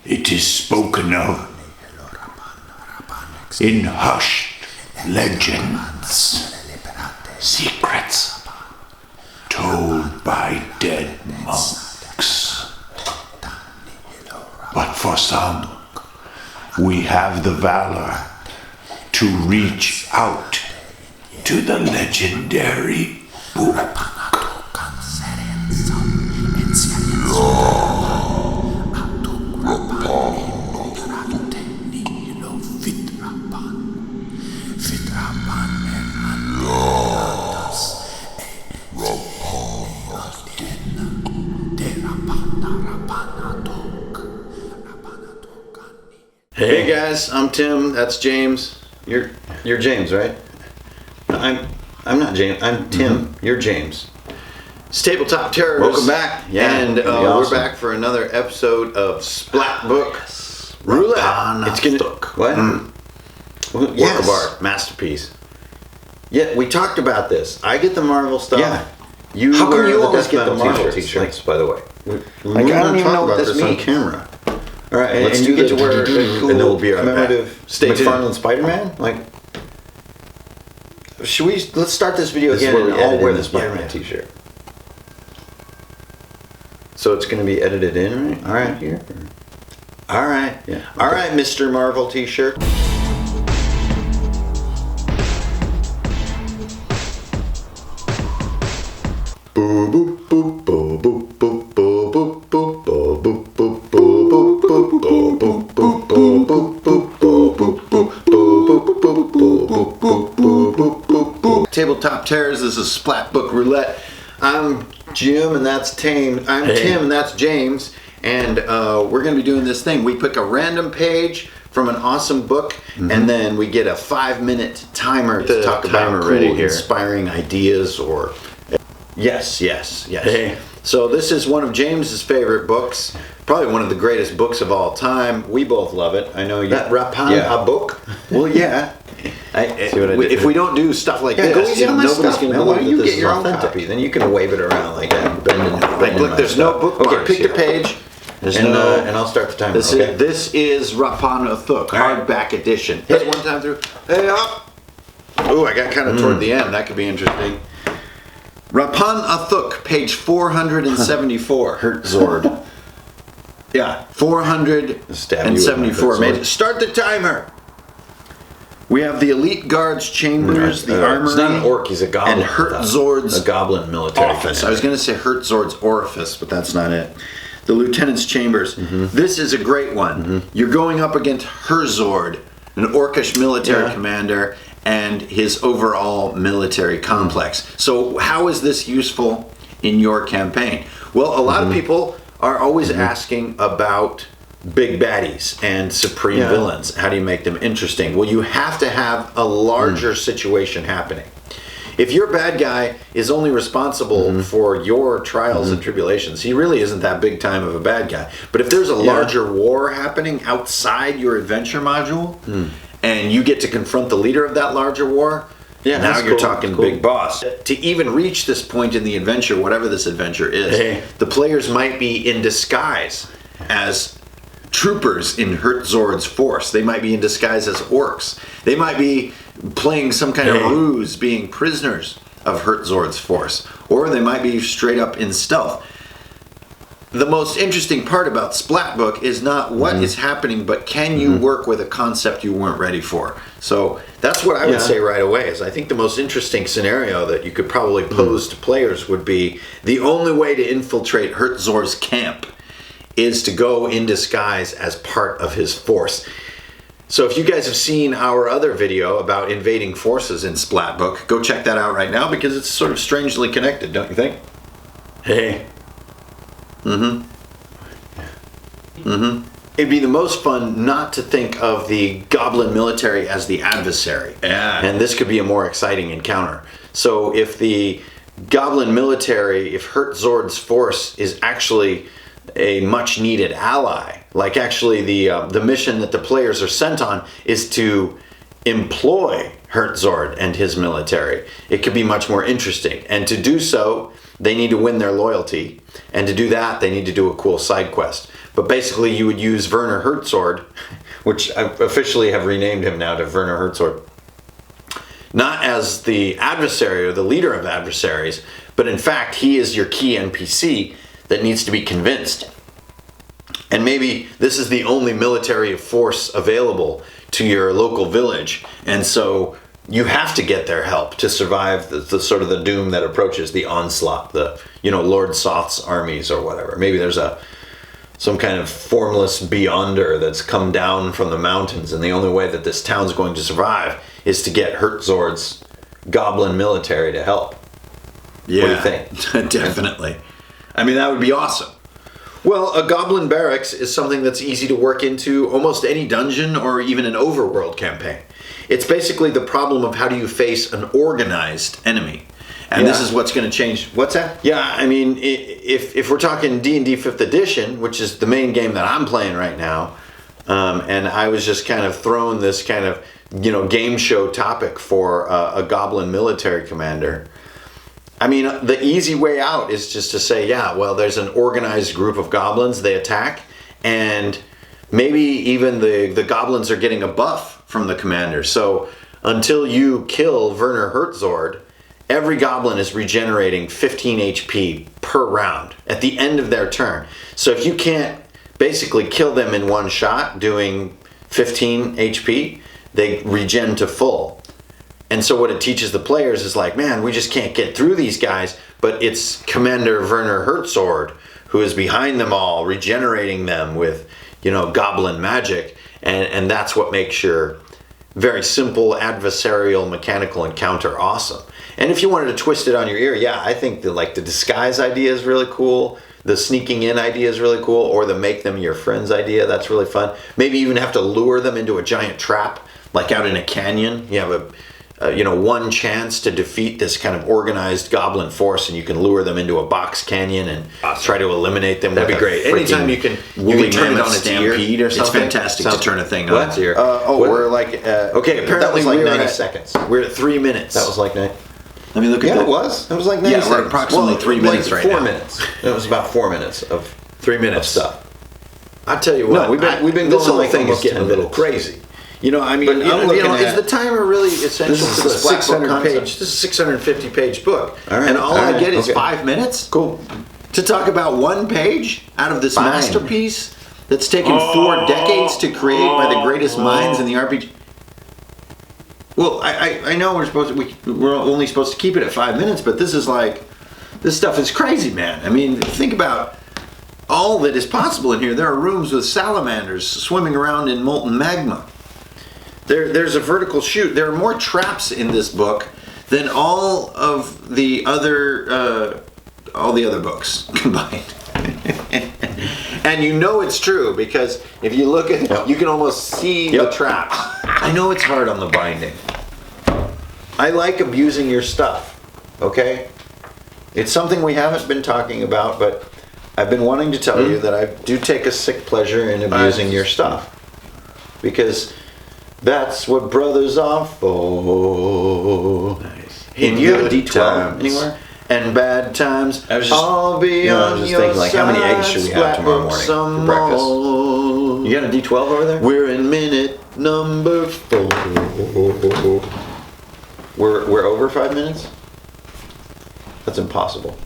It is spoken of in hushed legends, secrets told by dead monks. But for some, we have the valor to reach out to the legendary book. Hey guys, I'm Tim. That's James. You're James, right? No, I'm not James. I'm Tim. You're James. It's Tabletop Terrors. Welcome back. Yeah, and awesome. we're back for another episode of Splatbook Roulette. It's gonna what? Work of art, masterpiece. Yeah, we talked about this. I get the Marvel stuff. Yeah. How come you always Death get the Metal Marvel t-shirts? t-shirts? By the way, Like, I don't even know what this on means. camera. All right, Let's and do you get the to wear a cool and then we'll be right commemorative back. Stay tuned. McFarlane Spider-Man. Like, should we? Let's start this video This is again where and we all edit wear in the the Spider-Man yeah. t-shirt. So it's going to be edited in, right? All right, here. All right, Yeah. all right, Mr. Marvel t-shirt. Boo boo boo boo boo boo boo boo boo boo boo boo boo boo boo boo. Tabletop Terrors. This is Splatbook Roulette. I'm Jim, and that's Tame. I'm Tim, and that's James. And we're going to be doing this thing. We pick a random page from an awesome book, and then we get a 5-minute timer to talk about cool, inspiring ideas or. Yes. Hey. So this is one of James's favorite books, probably one of the greatest books of all time. We both love it. I know you. That Rapan a book. Well, yeah. See what I did If we don't do stuff like go this, easy on my nobody's stuff, going to man. believe Why don't that you this get is your own authentic. copy? Then you can wave it around like that. Like, Look, there's no bookmarks. Okay, pick the here. page. And I'll start the timer. This is Rapan Thuk, right. hardback edition. Hit one time through. Hey up. Ooh, I got kind of toward the end. That could be interesting. Rapan Thuk, page 474. Hertzord. Yeah, 474. Start the timer. We have the elite guards chambers, the armory. It's not an orc, he's a goblin. And Hertzord's a goblin military office. I was going to say Hertzord's orifice, but that's not it. The lieutenant's chambers. This is a great one. You're going up against Herzord, an orcish military commander, and his overall military complex. So how is this useful in your campaign? Well, a lot of people are always asking about big baddies and supreme villains. How do you make them interesting? Well, you have to have a larger situation happening. If your bad guy is only responsible for your trials and tribulations, he really isn't that big time of a bad guy. But if there's a larger war happening outside your adventure module, and you get to confront the leader of that larger war, now you're talking big boss. To even reach this point in the adventure, whatever this adventure is, the players might be in disguise as troopers in Hertzord's force. They might be in disguise as orcs. They might be playing some kind of ruse, being prisoners of Hertzord's force. Or they might be straight up in stealth. The most interesting part about Splatbook is not what is happening, but can you work with a concept you weren't ready for? So that's what I would say right away. Is I think the most interesting scenario that you could probably pose to players would be the only way to infiltrate Hertzord's camp is to go in disguise as part of his force. So if you guys have seen our other video about invading forces in Splatbook, go check that out right now because it's sort of strangely connected, don't you think? It'd be the most fun not to think of the goblin military as the adversary. And this could be a more exciting encounter. So if the goblin military, if Hertzord's force is actually a much needed ally, like actually the mission that the players are sent on is to employ Hertzord and his military, it could be much more interesting. And to do so, they need to win their loyalty. And to do that, they need to do a cool side quest. But basically, you would use Werner Hertzord, which I officially have renamed him now to Werner Hertzord, not as the adversary or the leader of adversaries, but in fact, he is your key NPC that needs to be convinced. And maybe this is the only military force available to your local village, and so you have to get their help to survive the sort of the doom that approaches, the onslaught, the Lord Soth's armies or whatever. Maybe there's some kind of formless beyonder that's come down from the mountains, and the only way that this town's going to survive is to get Hertzord's goblin military to help. Yeah, what do you think? Definitely. I mean, that would be awesome. Well, a goblin barracks is something that's easy to work into almost any dungeon or even an overworld campaign. It's basically the problem of how do you face an organized enemy. And this is what's going to change. What's that? Yeah, I mean, if we're talking D&D 5th edition, which is the main game that I'm playing right now, and I was just kind of throwing this kind of, game show topic for a goblin military commander. I mean, the easy way out is just to say, there's an organized group of goblins, they attack, and maybe even the goblins are getting a buff from the commander. So until you kill Werner Hertzord, every goblin is regenerating 15 HP per round at the end of their turn. So if you can't basically kill them in one shot doing 15 HP, they regen to full. And so what it teaches the players is like, man, we just can't get through these guys, but it's Commander Werner Hertzord who is behind them all, regenerating them with, goblin magic. And that's what makes your very simple adversarial mechanical encounter awesome. And if you wanted to twist it on your ear, I think the disguise idea is really cool. The sneaking in idea is really cool, or the make them your friends idea, that's really fun. Maybe you even have to lure them into a giant trap, like out in a canyon. You have one chance to defeat this kind of organized goblin force, and you can lure them into a box canyon and try to eliminate them. That'd be great. Anytime you can turn it on its stampede ear or something. It's fantastic to turn a thing on its ear. We're like okay. Apparently that was like 90 seconds. We're at 3 minutes. That was like 90. Let me look at that. It was. It was like 90 seconds. We're approximately 3 minutes right now. 4 minutes. It was about 4 minutes of 3 minutes of stuff. I tell you what, we've been this going whole like thing is almost getting a 10 little minutes. crazy. I'm looking is at the timer really essential This to the is a Splatbook 600 concept? page. This is a 650 page book, All right, and all all I right, get is okay. 5 minutes. Cool. To talk about one page out of this Fine. masterpiece that's taken 4 decades to create by the greatest minds in the RPG. Well, I know we're only supposed to keep it at 5 minutes, but this stuff is crazy, man. I mean, think about all that is possible in here. There are rooms with salamanders swimming around in molten magma. There's a vertical chute. There are more traps in this book than all of the other books combined. And it's true, because if you look at it, you can almost see the traps. I know it's hard on the binding. I like abusing your stuff, okay? It's something we haven't been talking about, but I've been wanting to tell you that I do take a sick pleasure in abusing your stuff. Because that's what brothers are for. Nice. In Do you have a good D12 times anywhere? and bad times, I was just- I'll be I on was just your thinking, like, how many eggs side, should we have tomorrow Splatbook morning some for breakfast? more. You got a D12 over there? We're in minute number 4. We're over 5 minutes? That's impossible.